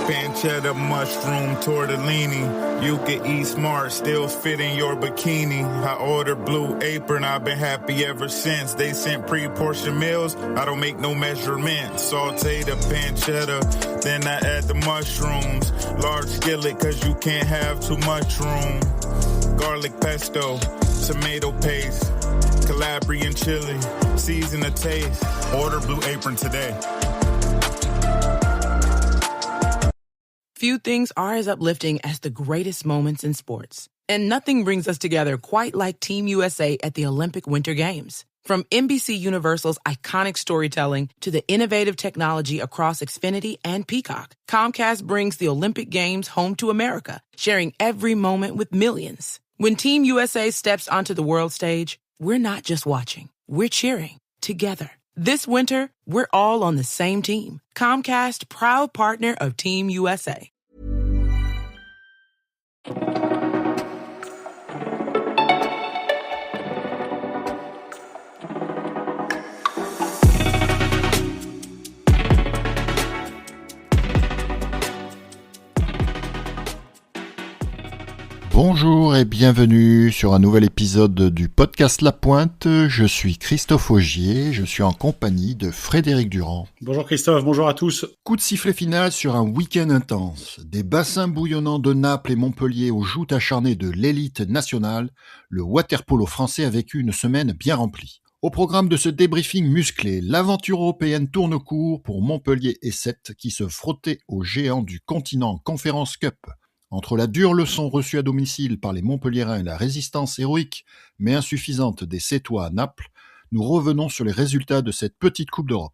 pancetta, mushroom, tortellini. You can eat smart, still fit in your bikini. I ordered Blue Apron, I've been happy ever since. They sent pre-portioned meals, I don't make no measurements. Saute the pancetta, then I add the mushrooms. Large skillet, cause you can't have too much room. Garlic pesto, tomato paste, Calabrian chili, season the taste. Order Blue Apron today. Few things are as uplifting as the greatest moments in sports. And nothing brings us together quite like Team USA at the Olympic Winter Games. From NBC Universal's iconic storytelling to the innovative technology across Xfinity and Peacock, Comcast brings the Olympic Games home to America, sharing every moment with millions. When Team USA steps onto the world stage, we're not just watching, we're cheering together. This winter, we're all on the same team. Comcast, proud partner of Team USA. Bonjour et bienvenue sur un nouvel épisode du podcast La Pointe. Je suis Christophe Augier, je suis en compagnie de Frédéric Durand. Bonjour Christophe, bonjour à tous. Coup de sifflet final sur un week-end intense. Des bassins bouillonnants de Naples et Montpellier aux joutes acharnées de l'élite nationale, le water-polo français a vécu une semaine bien remplie. Au programme de ce débriefing musclé, l'aventure européenne tourne court pour Montpellier et Sète qui se frottaient aux géants du continent Conference Cup. Entre la dure leçon reçue à domicile par les Montpelliérains et la résistance héroïque mais insuffisante des Sétois à Naples, nous revenons sur les résultats de cette petite Coupe d'Europe.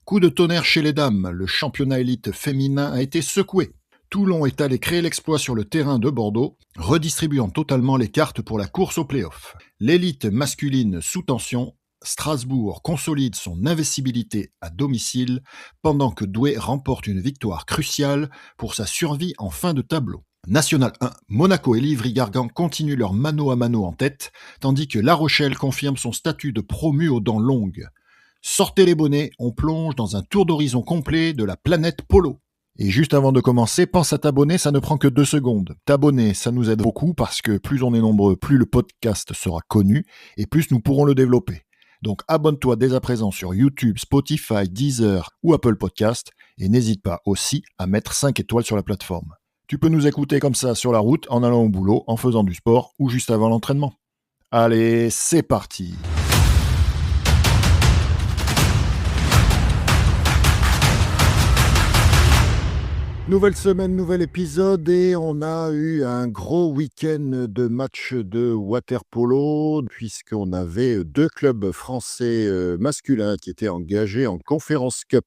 Coup de tonnerre chez les dames, le championnat élite féminin a été secoué. Toulon est allé créer l'exploit sur le terrain de Bordeaux, redistribuant totalement les cartes pour la course aux play-offs. L'élite masculine sous tension, Strasbourg consolide son invincibilité à domicile pendant que Douai remporte une victoire cruciale pour sa survie en fin de tableau. National 1, Monaco et Livry-Gargan continuent leur mano à mano en tête, tandis que La Rochelle confirme son statut de promu aux dents longues. Sortez les bonnets, on plonge dans un tour d'horizon complet de la planète polo. Et juste avant de commencer, pense à t'abonner, ça ne prend que 2 secondes. T'abonner, ça nous aide beaucoup parce que plus on est nombreux, plus le podcast sera connu et plus nous pourrons le développer. Donc abonne-toi dès à présent sur YouTube, Spotify, Deezer ou Apple Podcast et n'hésite pas aussi à mettre 5 étoiles sur la plateforme. Tu peux nous écouter comme ça sur la route, en allant au boulot, en faisant du sport ou juste avant l'entraînement. Allez, c'est parti! Nouvelle semaine, nouvel épisode et on a eu un gros week-end de matchs de water-polo puisqu'on avait 2 clubs français masculins qui étaient engagés en Conference Cup.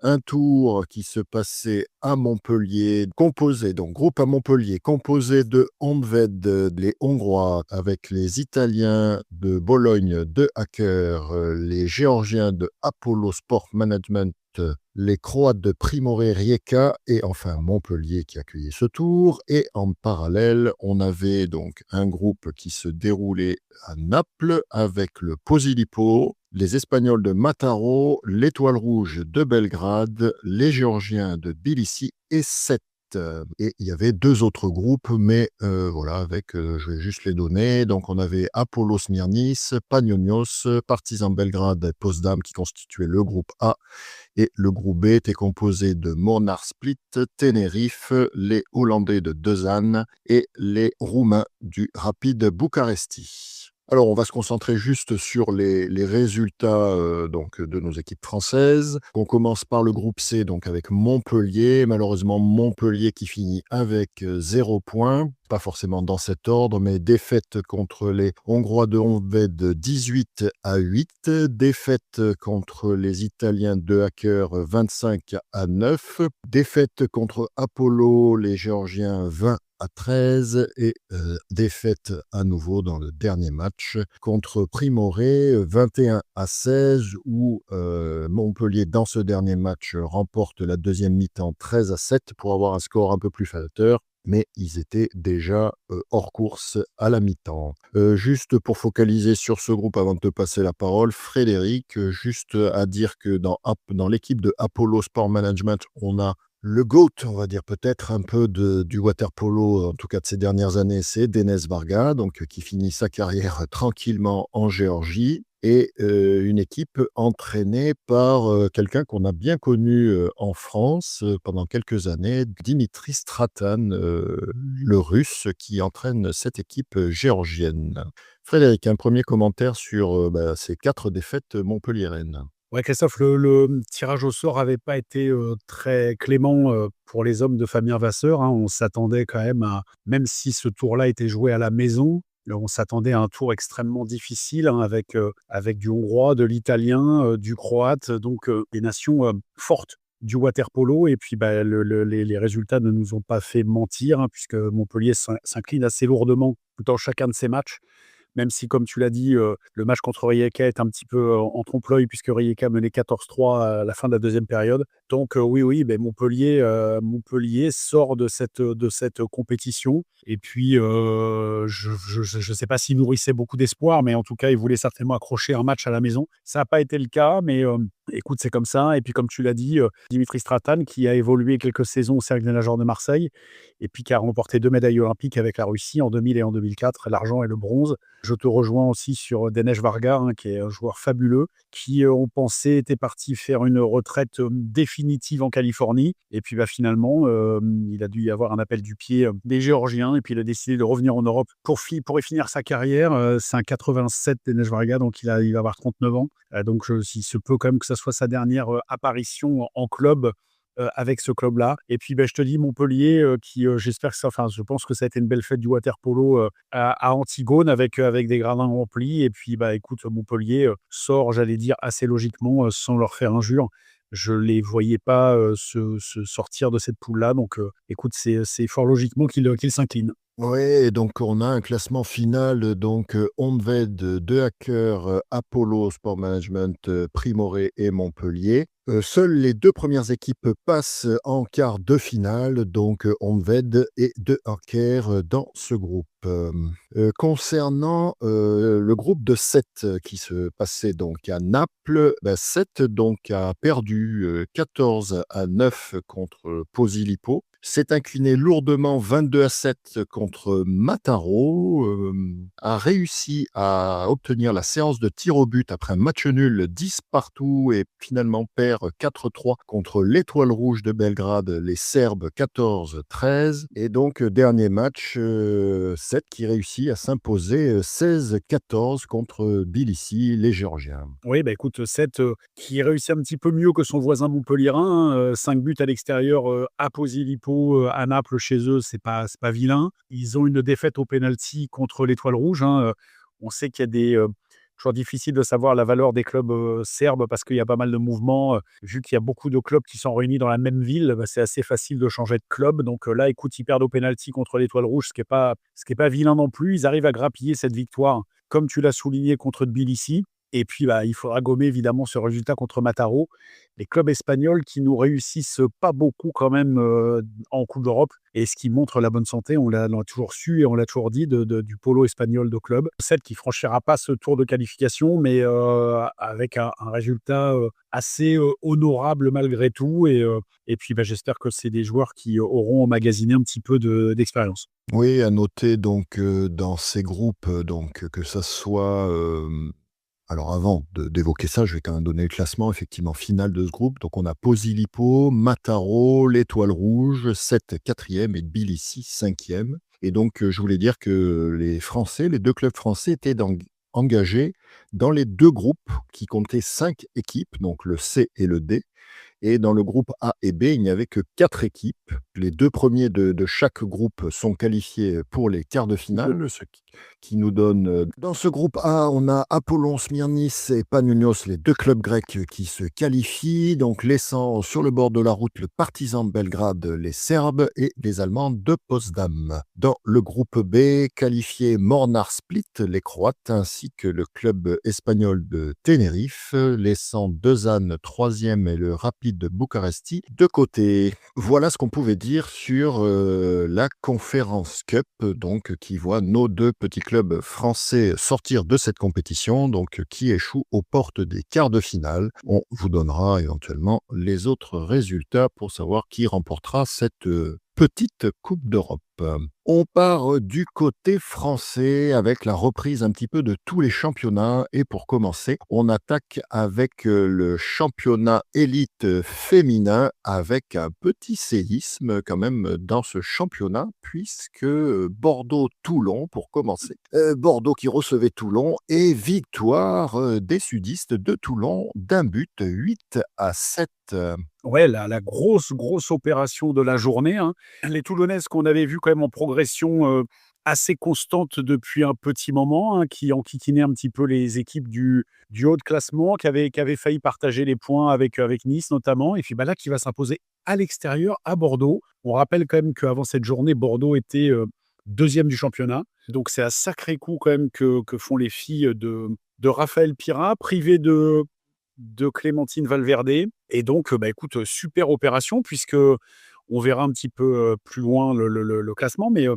Un tour qui se passait à Montpellier, groupe à Montpellier, composé de Honved, les Hongrois, avec les Italiens de Bologne, de Hacker, les Géorgiens de Apollo Sport Management, les Croates de Primoré Rijeka et enfin Montpellier qui accueillait ce tour. Et en parallèle, on avait donc un groupe qui se déroulait à Naples avec le Posillipo, les Espagnols de Mataró, l'Étoile Rouge de Belgrade, les Géorgiens de Tbilissi et Sète. Et il y avait 2 autres groupes, mais je vais juste les donner. Donc on avait Apollo Smyrnis, Panionios, Partizan Belgrade et Potsdam qui constituaient le groupe A. Et le groupe B était composé de Mornar Split, Tenerife, les Hollandais de Dezan et les Roumains du Rapid Bucaresti. Alors, on va se concentrer juste sur les résultats de nos équipes françaises. On commence par le groupe C, donc avec Montpellier. Malheureusement, Montpellier qui finit avec 0 points. Pas forcément dans cet ordre, mais défaite contre les Hongrois de Honved 18-8, défaite contre les Italiens de Hacker 25-9, défaite contre Apollo, les Géorgiens 20-13 et défaite à nouveau dans le dernier match contre Primoré 21-16 où Montpellier dans ce dernier match remporte la deuxième mi-temps 13-7 pour avoir un score un peu plus flatteur. Mais ils étaient déjà hors course à la mi-temps. Juste pour focaliser sur ce groupe avant de te passer la parole, Frédéric, juste à dire que dans l'équipe de Apollo Sport Management, on a Le GOAT, on va dire peut-être un peu du water-polo, en tout cas de ces dernières années, c'est Denis Varga, donc qui finit sa carrière tranquillement en Géorgie et une équipe entraînée par quelqu'un qu'on a bien connu en France pendant quelques années, Dimitri Stratan, le Russe qui entraîne cette équipe géorgienne. Frédéric, un premier commentaire sur ces 4 défaites montpelliéraines. Ouais, Christophe, le tirage au sort avait pas été, très clément, pour les hommes de Fabien Vasseur, hein. On s'attendait quand même à même si ce tour-là était joué à la maison, on s'attendait à un tour extrêmement difficile, hein, avec du hongrois, de l'italien, du croate, donc des nations, fortes du water-polo et puis, bah, les résultats ne nous ont pas fait mentir, hein, puisque Montpellier s'incline assez lourdement dans chacun de ses matchs. Même si, comme tu l'as dit, le match contre Rijeka est un petit peu en trompe-l'œil puisque Rijeka menait 14-3 à la fin de la deuxième période. Donc oui, beh, Montpellier sort de cette compétition et puis, je sais pas s'il nourrissait beaucoup d'espoir, mais en tout cas, il voulait certainement accrocher un match à la maison. Ça n'a pas été le cas, mais écoute, c'est comme ça et puis comme tu l'as dit, Dimitri Stratan qui a évolué quelques saisons au Cercle des nageurs de Marseille et puis qui a remporté 2 médailles olympiques avec la Russie en 2000 et en 2004, l'argent et le bronze. Je te rejoins aussi sur Denis Varga, hein, qui est un joueur fabuleux, qui, on pensait était parti faire une retraite, définitive en Californie et puis, bah, finalement, il a dû y avoir un appel du pied, des Géorgiens et puis il a décidé de revenir en Europe pour y finir sa carrière. C'est un 87 Denis Varga, donc il va avoir 39 ans. Donc il se peut quand même que ça soit sa dernière, apparition en club, avec ce club-là. Et puis, je te dis Montpellier, qui, j'espère que ça enfin, je pense que ça a été une belle fête du water-polo, à Antigone avec des gradins remplis et puis, écoute, Montpellier, sort, j'allais dire, assez logiquement, sans leur faire injure. Je les voyais pas, se sortir de cette poule-là donc, écoute, c'est fort logiquement qu'ils s'inclinent. Oui, et donc on a un classement final, Honved, De Hacker, Apollo Sport Management, Primoré et Montpellier. Seules les 2 premières équipes passent en quart de finale, donc Honved et De Hacker dans ce groupe. Concernant le groupe de 7 qui se passait donc à Naples, 7 donc a perdu 14-9 contre Posillipo, s'est incliné lourdement 22-7 contre Mataro, a réussi à obtenir la séance de tir au but après un match nul 10 partout et finalement perd 4-3 contre l'Étoile Rouge de Belgrade, les Serbes 14-13. Et donc, dernier match, 7 qui réussit à s'imposer 16-14 contre Tbilissi, les Géorgiens. Oui, écoute, 7, qui réussit un petit peu mieux que son voisin montpelliérain, hein, 5 buts à l'extérieur, à Posillipo, à Naples, chez eux, c'est pas vilain. Ils ont une défaite au pénalty contre l'Étoile Rouge, hein, on sait qu'il y a toujours difficile de savoir la valeur des clubs, serbes parce qu'il y a pas mal de mouvements, vu qu'il y a beaucoup de clubs qui sont réunis dans la même ville, c'est assez facile de changer de club donc là, écoute, ils perdent au pénalty contre l'Étoile Rouge, ce qui est pas vilain non plus. Ils arrivent à grappiller cette victoire, comme tu l'as souligné, contre Tbilissi. Et puis, il faudra gommer évidemment ce résultat contre Mataro. Les clubs espagnols qui nous réussissent pas beaucoup quand même, en Coupe d'Europe et ce qui montre la bonne santé, on l'a toujours su et on l'a toujours dit du polo espagnol de club. Celle qui franchira pas ce tour de qualification, mais avec un résultat, assez, honorable malgré tout et puis, j'espère que c'est des joueurs qui auront emmagasiné un petit peu d'expérience. Oui, à noter donc, dans ces groupes, donc, que ça soit, alors avant d'évoquer ça, je vais quand même donner le classement effectivement final de ce groupe. Donc on a Posillipo, Mataro, l'Étoile Rouge, 7 quatrième et Tbilissi 5e. Et donc je voulais dire que les 2 clubs français étaient engagés dans les 2 groupes qui comptaient 5 équipes, donc le C et le D. Et dans le groupe A et B, il n'y avait que 4 équipes. Les 2 premiers de chaque groupe sont qualifiés pour les quarts de finale, ce qui nous donne, dans ce groupe A, on a Apollon Smyrnis et Panionios, les 2 clubs grecs qui se qualifient, donc laissant sur le bord de la route le Partizan de Belgrade, les Serbes et les Allemands de Potsdam. Dans le groupe B, qualifiés Mornar Split, les Croates, ainsi que le club espagnol de Tenerife, laissant Dezan 3e et le Rapid Rapid Bucaresti de côté. Voilà ce qu'on pouvait dire sur la Conference Cup, donc qui voit nos deux petits clubs français sortir de cette compétition, donc qui échouent aux portes des quarts de finale. On vous donnera éventuellement les autres résultats pour savoir qui remportera cette petite Coupe d'Europe. On part du côté français avec la reprise un petit peu de tous les championnats et pour commencer, on attaque avec le championnat élite féminin avec un petit séisme quand même dans ce championnat puisque Bordeaux-Toulon pour commencer. Bordeaux qui recevait Toulon et victoire des sudistes de Toulon d'un but 8-7. Ouais, la grosse opération de la journée, hein. Les Toulonnaises qu'on avait vues quand même en progression, assez constante depuis un petit moment, hein, qui enquiquinaient un petit peu les équipes du haut de classement, qui avaient failli partager les points avec Nice notamment et puis, bah, là, qui va s'imposer à l'extérieur, à Bordeaux. On rappelle quand même qu'avant cette journée, Bordeaux était, 2e du championnat. Donc c'est un sacré coup quand même que font les filles de Raphaël Pirat, privées de Clémentine Valverde et donc, bah, écoute, super opération puisque on verra un petit peu, plus loin le classement mais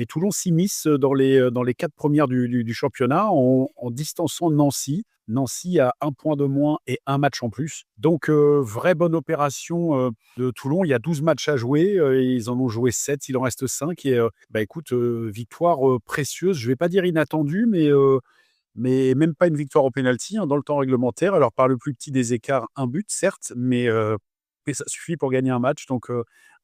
Toulon s'immisce dans les 4 premières du championnat en distançant Nancy. Nancy a 1 point de moins et 1 match en plus. Donc, vraie bonne opération, de Toulon. Il y a 12 matchs à jouer, ils en ont joué 7, il en reste 5 et bah, écoute, victoire, précieuse. Je vais pas dire inattendue mais même pas une victoire au pénalty, hein, dans le temps réglementaire. Alors par le plus petit des écarts, un but certes, mais ça suffit pour gagner un match. Donc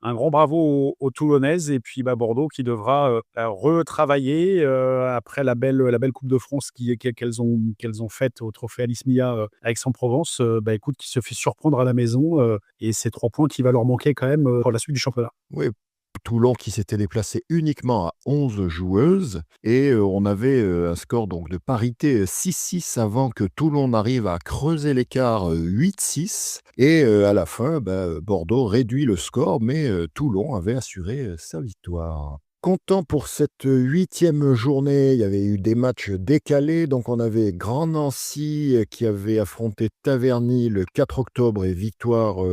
un grand bravo aux Toulonnaises et puis bah, Bordeaux qui devra retravailler après la belle Coupe de France qu'elles ont faite au Trophée Alice Mia à Aix-en-Provence. Bah, écoute, qui se fait surprendre à la maison et c'est 3 points qui va leur manquer quand même pour la suite du championnat. Oui, Toulon qui s'était déplacé uniquement à 11 joueuses et on avait un score donc de parité 6-6 avant que Toulon n'arrive à creuser l'écart 8-6 et à la fin, Bordeaux réduit le score mais Toulon avait assuré sa victoire. Content pour cette 8e journée, il y avait eu des matchs décalés, donc on avait Grand Nancy qui avait affronté Taverny le 4 octobre et victoire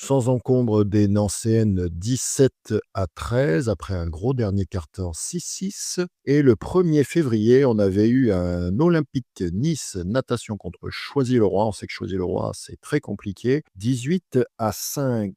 sans encombre des Nancéennes 17-13 après un gros dernier quart-temps 6-6. Et le 1er février, on avait eu un Olympique Nice natation contre Choisy-le-Roi. On sait que Choisy-le-Roi, c'est très compliqué. 18-5.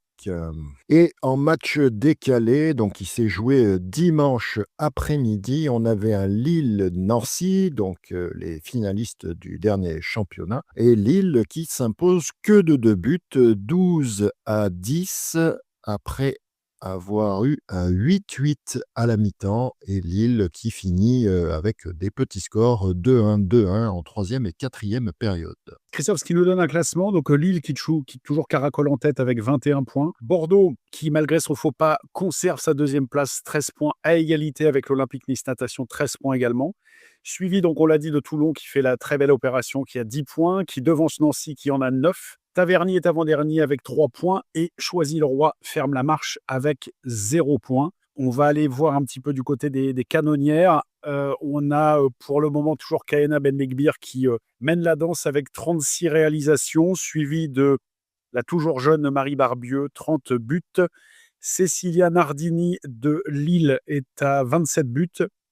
Et en match décalé, donc qui s'est joué dimanche après-midi, on avait un Lille-Nancy, donc les finalistes du dernier championnat, et Lille qui s'impose que de 2 buts, 12-10, après avoir eu un 8-8 à la mi-temps, et Lille qui finit avec des petits scores 2-1, 2-1 en 3e et 4e période. Christophe, ce qui nous donne un classement, donc Lille qui toujours caracole en tête avec 21 points. Bordeaux qui, malgré son faux pas, conserve sa 2e place, 13 points, à égalité avec l'Olympique Nice Natation, 13 points également. Suivi, donc on l'a dit, de Toulon qui fait la très belle opération, qui a 10 points, qui devance Nancy qui en a 9. Taverny est avant-dernier avec 3 points et Choisy-le-Roi ferme la marche avec 0 points. On va aller voir un petit peu du côté des canonnières. On a pour le moment toujours Kaena Benmegbir qui mène la danse avec 36 réalisations, suivi de la toujours jeune Marie Barbieux, 30 buts. Cécilia Nardini de Lille est à 27 buts.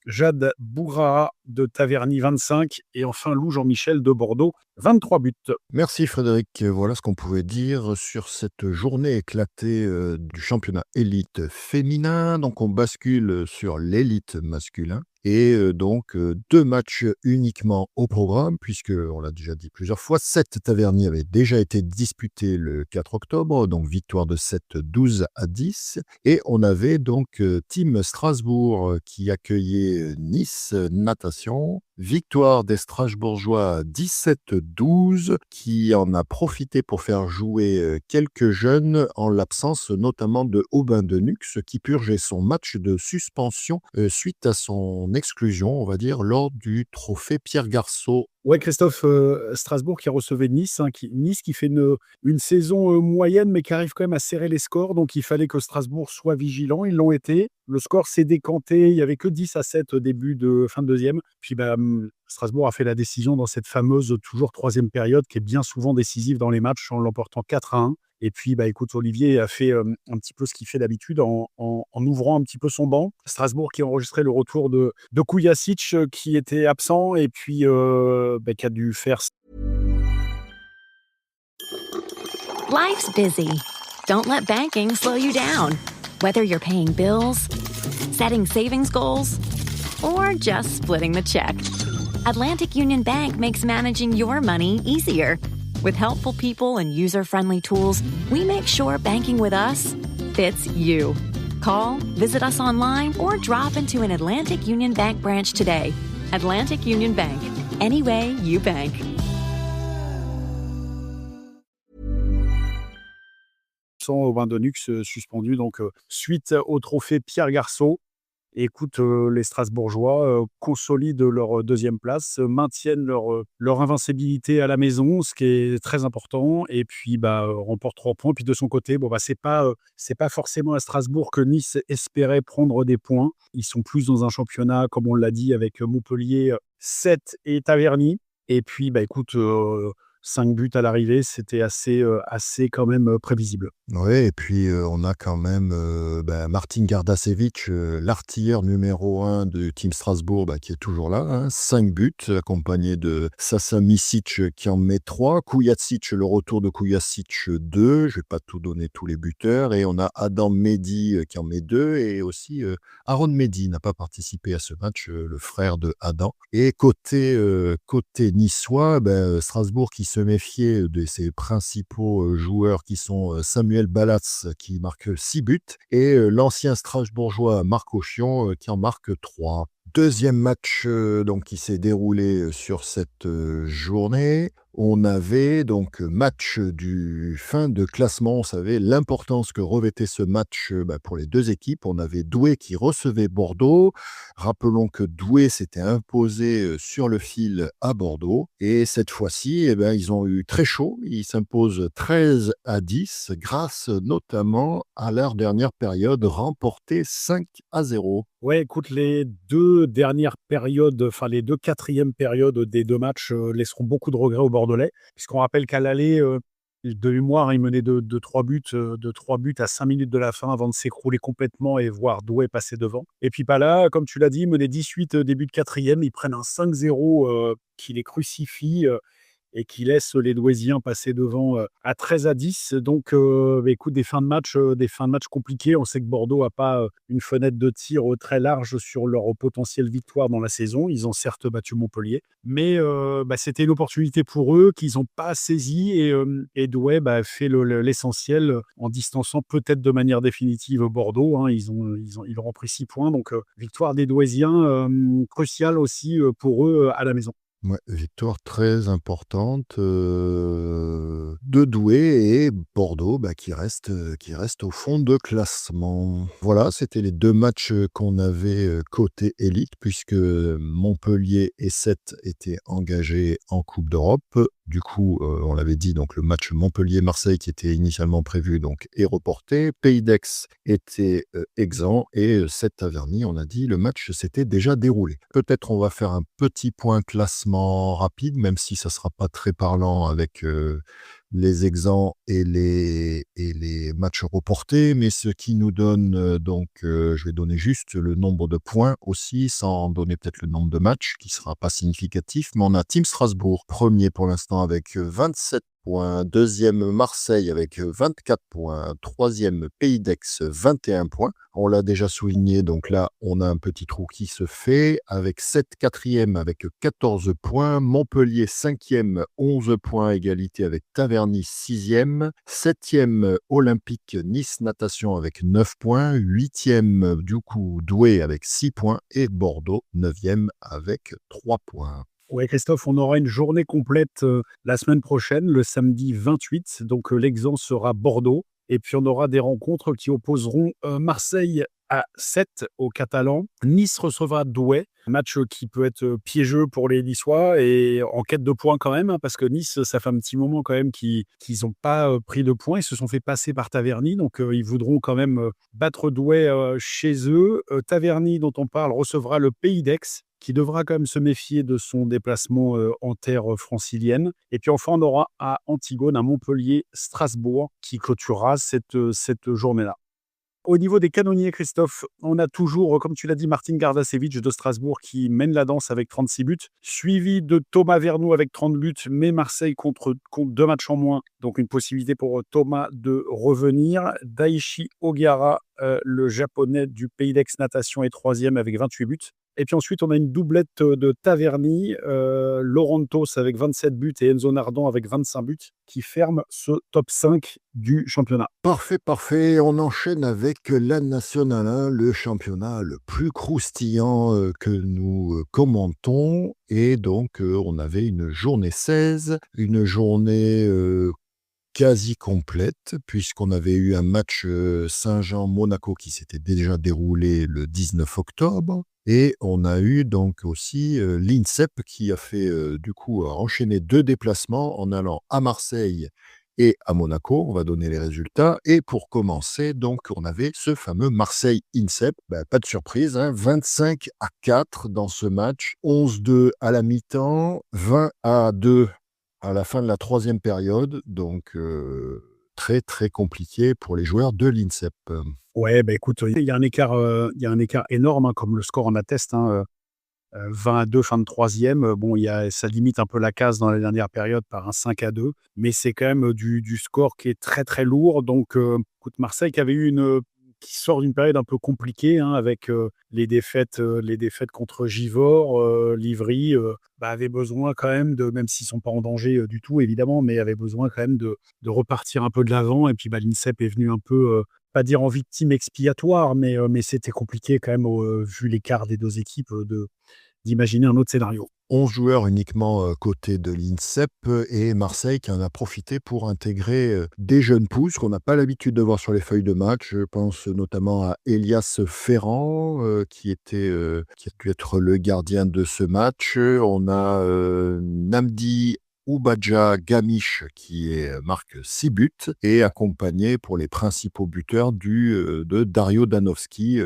Jade Bourraa de Taverny, 25. Et enfin, Lou Jean-Michel de Bordeaux, 23 buts. Merci Frédéric. Voilà ce qu'on pouvait dire sur cette journée éclatée du championnat élite féminin. Donc on bascule sur l'élite masculin. Et donc 2 matchs uniquement au programme, puisque, on l'a déjà dit plusieurs fois, 7 Taverny avaient déjà été disputés le 4 octobre, donc victoire de 7, 12-10. Et on avait donc Team Strasbourg qui accueillait Nice Natation. Victoire des Strasbourgeois 17-12, qui en a profité pour faire jouer quelques jeunes en l'absence notamment de Aubin de Nux, qui purgeait son match de suspension suite à son exclusion, on va dire, lors du trophée Pierre Garceau Ouais, Christophe, Strasbourg qui recevait Nice, hein, Nice qui fait une saison, moyenne, mais qui arrive quand même à serrer les scores, donc il fallait que Strasbourg soit vigilant. Ils l'ont été. Le score s'est décanté, il y avait que 10-7 au début de fin de 2e. Puis, Strasbourg a fait la décision dans cette fameuse, toujours troisième période qui est bien souvent décisive dans les matchs en l'emportant 4-1. Et puis, écoute, Olivier a fait, un petit peu ce qu'il fait d'habitude en ouvrant un petit peu son banc. Strasbourg qui a enregistré le retour de Kujacic, qui était absent et puis, qui a dû faire. Life's busy. Don't let banking slow you down. Whether you're paying bills, setting savings goals, or just splitting the check, Atlantic Union Bank makes managing your money easier. With helpful people and user-friendly tools, we make sure banking with us fits you. Call, visit us online, or drop into an Atlantic Union Bank branch today. Atlantic Union Bank. Any way you bank. Au Bain de Nux, suspendu donc, suite au trophée Pierre Garçon. Écoute, les Strasbourgeois consolident leur deuxième place, maintiennent leur invincibilité à la maison, ce qui est très important, et puis remportent 3 points. Puis de son côté, c'est pas forcément à Strasbourg que Nice espérait prendre des points. Ils sont plus dans un championnat, comme on l'a dit, avec Montpellier, 7 et Taverny. Et puis, écoute, 5 buts à l'arrivée, c'était assez quand même prévisible. Oui, et puis on a quand même Martin Gardasevic, l'artilleur numéro 1 du Team Strasbourg, qui est toujours là, hein, 5 buts, accompagné de Sasa Misic qui en met 3, Kujacic, le retour de Kujacic 2, je ne vais pas tout donner tous les buteurs, et on a Adam Mehdi qui en met 2, et aussi Aaron Mehdi n'a pas participé à ce match, le frère de Adam. Et côté niçois, Strasbourg qui se méfiait de ses principaux joueurs qui sont Samuel Balatz qui marque 6 buts et l'ancien Strasbourgeois Marc Auchion qui en marque 3. Deuxième match donc, qui s'est déroulé sur cette journée. On avait donc match du fin de classement. On savait l'importance que revêtait ce match pour les deux équipes. On avait Douai qui recevait Bordeaux. Rappelons que Douai s'était imposé sur le fil à Bordeaux. Et cette fois-ci, ils ont eu très chaud. Ils s'imposent 13-10 grâce notamment à leur dernière période remportée 5-0. Ouais, écoute, les 2 dernières périodes, enfin les 2 quatrièmes périodes des 2 matchs laisseront beaucoup de regrets aux Bordelais, puisqu'on rappelle qu'à l'aller, de mémoire, ils menaient de 3 buts, à 5 minutes de la fin avant de s'écrouler complètement et voir Douai passer devant. Et puis là, comme tu l'as dit, ils menaient 18 début de quatrième, ils prennent un 5-0 qui les crucifie et qui laisse les Douaisiens passer devant à 13-10. Donc, écoute, des fins de match compliquées. On sait que Bordeaux n'a pas une fenêtre de tir très large sur leur potentielle victoire dans la saison. Ils ont certes battu Montpellier, mais c'était une opportunité pour eux qu'ils n'ont pas saisie. Et Douai fait l'essentiel en distançant peut-être de manière définitive Bordeaux. Hein. Ils auront pris 6 points. Donc, victoire des Douaisiens, cruciale aussi pour eux à la maison. Ouais, victoire très importante de Douai et Bordeaux qui reste au fond de classement. Voilà, c'était les 2 matchs qu'on avait côté élite, puisque Montpellier et Sète étaient engagés en Coupe d'Europe. Du coup, on l'avait dit, donc le match Montpellier-Marseille qui était initialement prévu est reporté. Pays d'Aix était exempt et Sète-Taverny, on a dit, le match s'était déjà déroulé. Peut-être on va faire un petit point classement rapide, même si ça ne sera pas très parlant avec les exempts et les matchs reportés, mais ce qui nous donne je vais donner juste le nombre de points aussi, sans donner peut-être le nombre de matchs, qui ne sera pas significatif, mais on a Team Strasbourg, premier pour l'instant avec 27 points, deuxième Marseille avec 24 points, troisième Pays d'Aix 21 points. On l'a déjà souligné, donc là on a un petit trou qui se fait avec 7 quatrième avec 14 points, Montpellier 5e 11 points, égalité avec Taverny 6e, 7e Olympique Nice Natation avec 9 points, 8e du coup Douai avec 6 points et Bordeaux 9e avec 3 points. Ouais, Christophe, on aura une journée complète la semaine prochaine, le samedi 28. Donc, l'exempt sera Bordeaux. Et puis, on aura des rencontres qui opposeront Marseille à 7 aux Catalans. Nice recevra Douai, match qui peut être piégeux pour les Niçois et en quête de points quand même, hein, parce que Nice, ça fait un petit moment quand même qu'ils n'ont pas pris de points. Ils se sont fait passer par Taverny, donc ils voudront quand même battre Douai chez eux. Taverny, dont on parle, recevra le Pays d'Aix, qui devra quand même se méfier de son déplacement en terre francilienne. Et puis enfin, on aura à Antigone, à Montpellier, Strasbourg, qui clôturera cette journée-là. Au niveau des canonniers, Christophe, on a toujours, comme tu l'as dit, Martin Gardasevic de Strasbourg qui mène la danse avec 36 buts, suivi de Thomas Vernou avec 30 buts, mais Marseille compte 2 matchs en moins, donc une possibilité pour Thomas de revenir. Daichi Ogara, le japonais du Pays d'Aix Natation, est 3e avec 28 buts. Et puis ensuite, on a une doublette de Taverny, Laurentos avec 27 buts et Enzo Nardon avec 25 buts, qui ferment ce top 5 du championnat. Parfait, parfait. On enchaîne avec la Nationale 1, le championnat le plus croustillant que nous commentons. Et donc, on avait une journée 16, une journée quasi complète, puisqu'on avait eu un match Saint-Jean-Monaco qui s'était déjà déroulé le 19 octobre. Et on a eu donc aussi l'INSEP qui a fait du coup enchaîner 2 déplacements en allant à Marseille et à Monaco. On va donner les résultats. Et pour commencer, donc, on avait ce fameux Marseille-INSEP. Pas de surprise, hein, 25-4 dans ce match, 11-2 à la mi-temps, 20-2 à la fin de la 3e période. Donc, très, très compliqué pour les joueurs de l'INSEP. Ouais, écoute, il y a un écart énorme, hein, comme le score en atteste, hein, 20-2, fin de 3e. Bon, ça limite un peu la casse dans la dernière période par un 5-2, mais c'est quand même du score qui est très, très lourd. Donc, écoute, Marseille qui sort d'une période un peu compliquée, hein, avec les défaites contre Givors, Livry, avait besoin quand même même s'ils sont pas en danger du tout, évidemment, mais avait besoin quand même de repartir un peu de l'avant. Et puis, l'INSEP est venu un peu, pas dire en victime expiatoire, mais c'était compliqué quand même, vu l'écart des 2 équipes, d'imaginer un autre scénario. 11 joueurs uniquement côté de l'INSEP et Marseille qui en a profité pour intégrer des jeunes pousses qu'on n'a pas l'habitude de voir sur les feuilles de match. Je pense notamment à Elias Ferrand qui a dû être le gardien de ce match. On a Namdi Oubadja Gamish qui marque 6 buts et accompagné pour les principaux buteurs de Dario Danowski,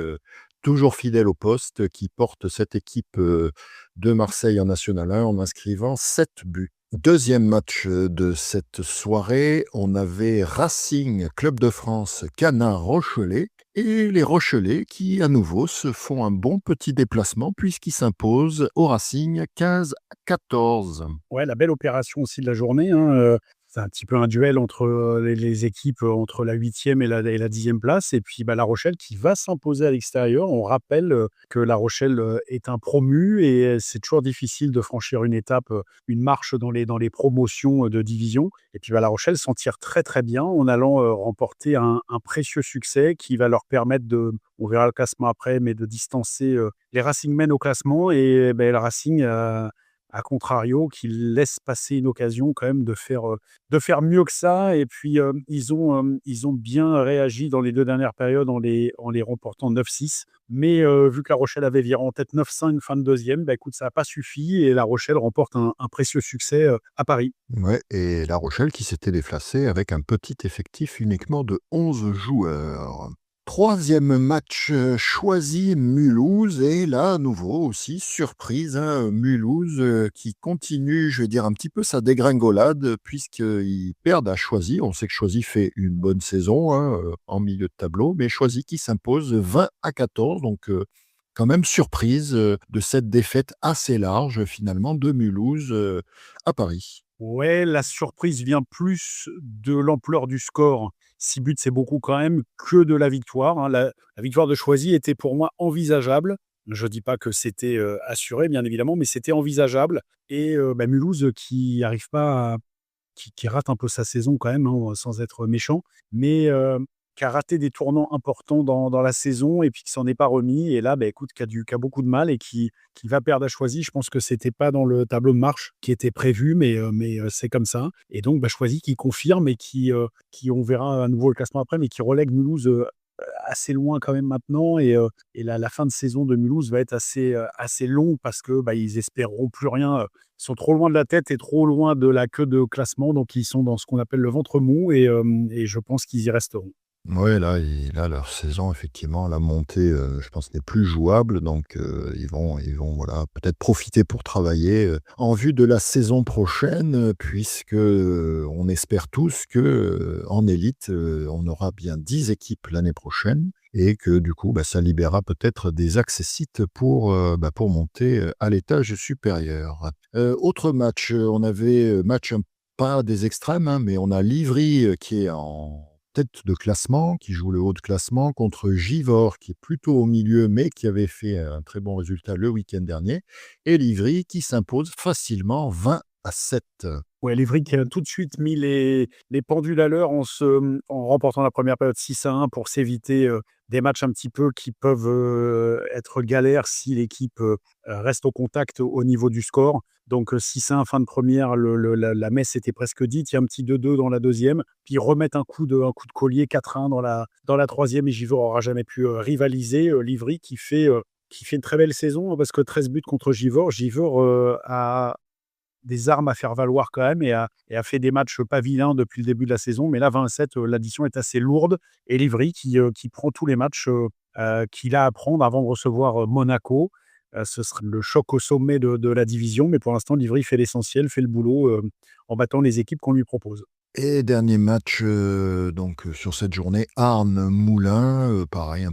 toujours fidèle au poste, qui porte cette équipe de Marseille en National 1 en inscrivant 7 buts. Deuxième match de cette soirée, on avait Racing Club de France Canard Rochelet et les Rochelais qui à nouveau se font un bon petit déplacement puisqu'ils s'imposent au Racing 15-14. Ouais, la belle opération aussi de la journée, hein, c'est un petit peu un duel entre les équipes entre la 8e et la 10e place. Et puis La Rochelle qui va s'imposer à l'extérieur. On rappelle que La Rochelle est un promu et c'est toujours difficile de franchir une étape, une marche dans les promotions de division. Et puis La Rochelle s'en tire très très bien en allant remporter un précieux succès qui va leur permettre on verra le classement après, mais de distancer les Racingmen au classement. Et le Racing à contrario, qui laisse passer une occasion quand même de faire mieux que ça. Et puis, ils ont bien réagi dans les 2 dernières périodes en les remportant 9-6. Mais vu que La Rochelle avait viré en tête 9-5 fin de 2e, écoute, ça n'a pas suffi et La Rochelle remporte un précieux succès à Paris. Ouais, et La Rochelle qui s'était déplacée avec un petit effectif uniquement de 11 joueurs. 3e match choisi, Mulhouse, et là, à nouveau aussi, surprise, hein, Mulhouse qui continue, je vais dire, un petit peu sa dégringolade, puisqu'ils perdent à Choisy. On sait que Choisy fait une bonne saison hein, en milieu de tableau, mais Choisy qui s'impose 20-14, donc quand même surprise de cette défaite assez large, finalement, de Mulhouse à Paris. Ouais, la surprise vient plus de l'ampleur du score. 6 buts, c'est beaucoup quand même, que de la victoire, hein. La victoire de Choisy était pour moi envisageable. Je ne dis pas que c'était assuré, bien évidemment, mais c'était envisageable. Et Mulhouse qui arrive pas qui rate un peu sa saison quand même, hein, sans être méchant, mais qui a raté des tournants importants dans la saison et puis qui s'en est pas remis. Et là, écoute, qui a beaucoup de mal et qui va perdre à Choisy. Je pense que c'était pas dans le tableau de marche qui était prévu, mais c'est comme ça. Et donc, Choisy qui confirme et qui on verra à nouveau le classement après, mais qui relègue Mulhouse assez loin quand même maintenant et la fin de saison de Mulhouse va être assez longue parce que, bah, ils espéreront plus rien, ils sont trop loin de la tête et trop loin de la queue de classement, donc ils sont dans ce qu'on appelle le ventre mou et je pense qu'ils y resteront. Ouais, là, leur saison, effectivement, la montée, je pense, n'est plus jouable. Donc, ils vont, voilà, peut-être profiter pour travailler en vue de la saison prochaine, puisque on espère tous que en élite, on aura bien 10 équipes l'année prochaine et que du coup, bah, ça libérera peut-être des accessites pour monter à l'étage supérieur. Autre match, on avait match pas des extrêmes, hein, mais on a Livry qui est en tête de classement, qui joue le haut de classement, contre Givors, qui est plutôt au milieu, mais qui avait fait un très bon résultat le week-end dernier, et Livry qui s'impose facilement 20-7. Ouais, Livry qui a tout de suite mis les pendules à l'heure en remportant la première période 6-1 pour s'éviter, des matchs un petit peu qui peuvent, être galères si l'équipe, reste au contact au niveau du score. Donc, 6-1 fin de première, la messe était presque dite. Il y a un petit 2-2 dans la deuxième, puis ils remettent un coup de collier 4-1 dans la troisième et Givors aura jamais pu, rivaliser. Livry qui fait une très belle saison, hein, parce que 13 buts contre Givors. Givors, a des armes à faire valoir quand même et a fait des matchs pas vilains depuis le début de la saison. Mais là, 27, l'addition est assez lourde et Livry qui prend tous les matchs qu'il a à prendre avant de recevoir Monaco. Ce sera le choc au sommet de la division. Mais pour l'instant, Livry fait l'essentiel, fait le boulot en battant les équipes qu'on lui propose. Et dernier match sur cette journée, Arnes-Moulins, pareil,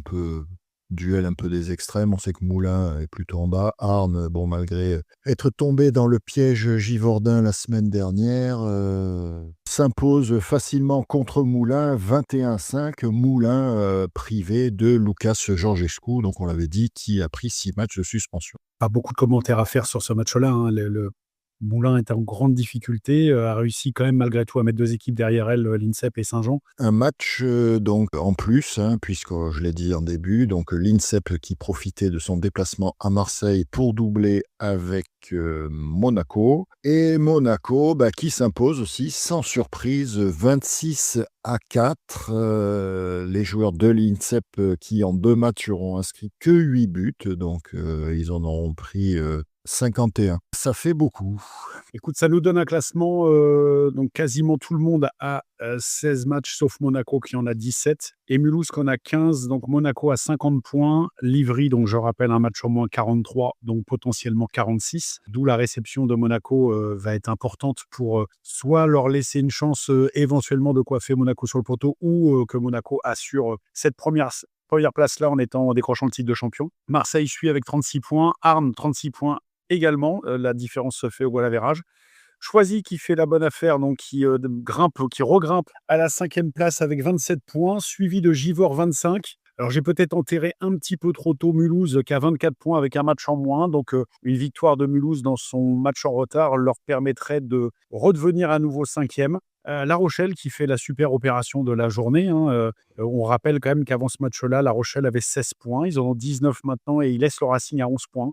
duel un peu des extrêmes. On sait que Moulins est plutôt en bas. Arnes, bon, malgré être tombé dans le piège givordin la semaine dernière, s'impose facilement contre Moulins, 21-5. Moulins privé de Lucas Georgescu, donc on l'avait dit, qui a pris 6 matchs de suspension. Pas beaucoup de commentaires à faire sur ce match-là, hein. Le Moulins est en grande difficulté, a réussi quand même malgré tout à mettre 2 équipes derrière elle, l'INSEP et Saint-Jean. Un match donc en plus, hein, puisque je l'ai dit en début, donc l'INSEP qui profitait de son déplacement à Marseille pour doubler avec Monaco. Et Monaco qui s'impose aussi sans surprise 26-4. Les joueurs de l'INSEP qui en 2 matchs auront inscrit que 8 buts, donc ils en auront pris 51. Ça fait beaucoup. Écoute, ça nous donne un classement, donc quasiment tout le monde a 16 matchs sauf Monaco qui en a 17 et Mulhouse qui en a 15. Donc Monaco a 50 points, Livry, donc je rappelle un match au moins 43, donc potentiellement 46. D'où la réception de Monaco va être importante pour soit leur laisser une chance éventuellement de coiffer Monaco sur le poteau ou que Monaco assure cette première place-là en décrochant le titre de champion. Marseille suit avec 36 points, Arnes 36 points également, la différence se fait au goal average. Choisy qui fait la bonne affaire, donc qui regrimpe à la 5e place avec 27 points, suivi de Givors 25. Alors j'ai peut-être enterré un petit peu trop tôt Mulhouse qui a 24 points avec un match en moins, donc une victoire de Mulhouse dans son match en retard leur permettrait de redevenir à nouveau 5e. La Rochelle qui fait la super opération de la journée, hein, on rappelle quand même qu'avant ce match-là, La Rochelle avait 16 points, ils en ont 19 maintenant et ils laissent le Racing à 11 points.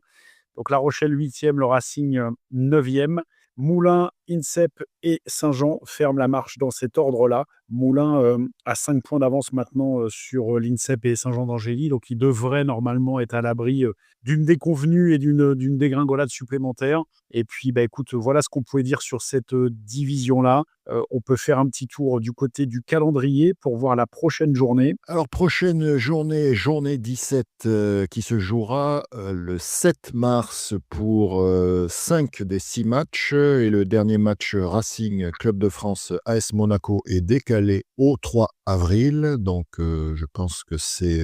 Donc La Rochelle 8e, le Racing 9e. Moulins, INSEP et Saint-Jean ferment la marche dans cet ordre-là. Moulins a 5 points d'avance maintenant sur l'INSEP et Saint-Jean d'Angély, donc il devrait normalement être à l'abri d'une déconvenue et d'une dégringolade supplémentaire. Et puis, écoute, voilà ce qu'on pouvait dire sur cette division-là. On peut faire un petit tour du côté du calendrier pour voir la prochaine journée. Alors, prochaine journée 17, qui se jouera le 7 mars pour 5 des 6 matchs. Et le dernier match Racing Club de France AS Monaco est décalé au 3 avril. Donc, je pense que c'est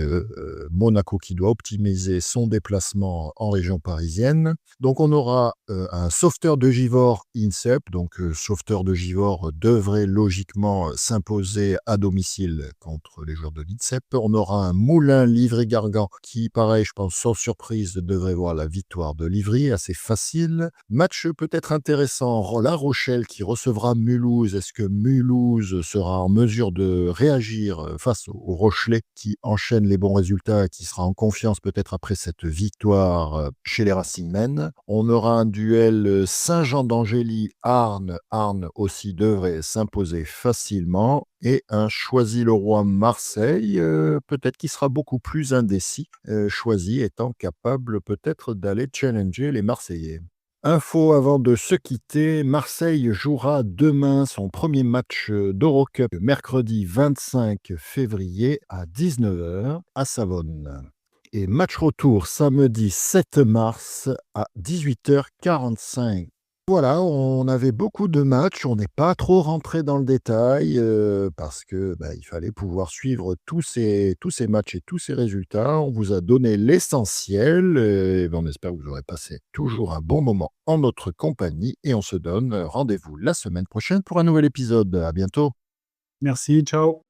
Monaco qui doit optimiser son déplacement en région parisienne. Donc, on aura un sauveteur de Givors INSEP. Donc, sauveteur de Givors devrait logiquement s'imposer à domicile contre les joueurs de l'INSEP. On aura un Moulins Livry-Gargan qui, pareil, je pense, sans surprise, devrait voir la victoire de Livry, assez facile. Match peut-être intéressant, La Rochelle qui recevra Mulhouse. Est-ce que Mulhouse sera en mesure de réagir réagir face au Rochelais qui enchaîne les bons résultats et qui sera en confiance peut-être après cette victoire chez les Racingmen. On aura un duel Saint-Jean d'Angély-Arnes. Arnes aussi devrait s'imposer facilement. Et un Choisy-le-Roi-Marseille, peut-être qui sera beaucoup plus indécis, Choisy étant capable peut-être d'aller challenger les Marseillais. Info avant de se quitter, Marseille jouera demain son premier match d'Eurocup, mercredi 25 février à 19h à Savone. Et match retour samedi 7 mars à 18h45. Voilà, on avait beaucoup de matchs, on n'est pas trop rentré dans le détail parce que il fallait pouvoir suivre tous ces matchs et tous ces résultats. On vous a donné l'essentiel et on espère que vous aurez passé toujours un bon moment en notre compagnie et on se donne rendez-vous la semaine prochaine pour un nouvel épisode. À bientôt. Merci, ciao.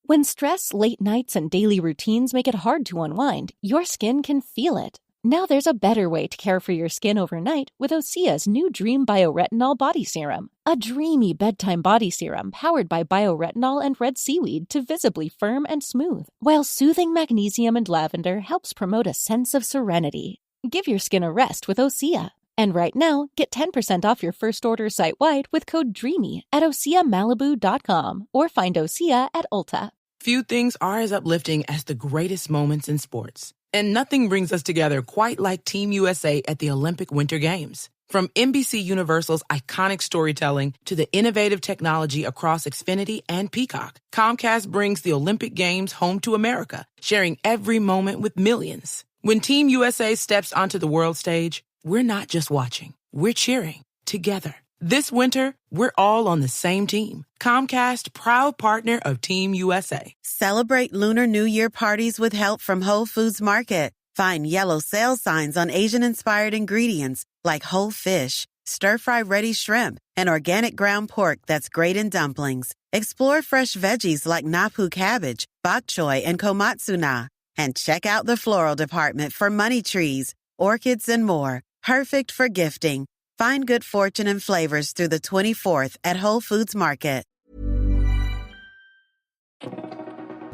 When stress, late nights, and daily routines make it hard to unwind, your skin can feel it. Now there's a better way to care for your skin overnight with Osea's new Dream Bioretinol Body Serum. A dreamy bedtime body serum powered by bioretinol and red seaweed to visibly firm and smooth, while soothing magnesium and lavender helps promote a sense of serenity. Give your skin a rest with Osea. And right now, get 10% off your first order site-wide with code DREAMY at OseaMalibu.com or find Osea at Ulta. Few things are as uplifting as the greatest moments in sports. And nothing brings us together quite like Team USA at the Olympic Winter Games. From NBC Universal's iconic storytelling to the innovative technology across Xfinity and Peacock, Comcast brings the Olympic Games home to America, sharing every moment with millions. When Team USA steps onto the world stage, we're not just watching, we're cheering together. This winter, we're all on the same team. Comcast, proud partner of Team USA. Celebrate Lunar New Year parties with help from Whole Foods Market. Find yellow sale signs on Asian-inspired ingredients like whole fish, stir-fry ready shrimp, and organic ground pork that's great in dumplings. Explore fresh veggies like napu cabbage, bok choy, and komatsu na. And check out the floral department for money trees, orchids, and more. Perfect for gifting. Find good fortune and flavors through the 24th at Whole Foods Market.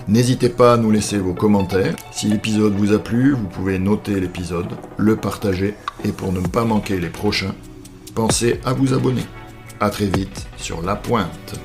N'hésitez pas à nous laisser vos commentaires. Si l'épisode vous a plu, vous pouvez noter l'épisode, le partager et pour ne pas manquer les prochains, pensez à vous abonner. À très vite sur La Pointe.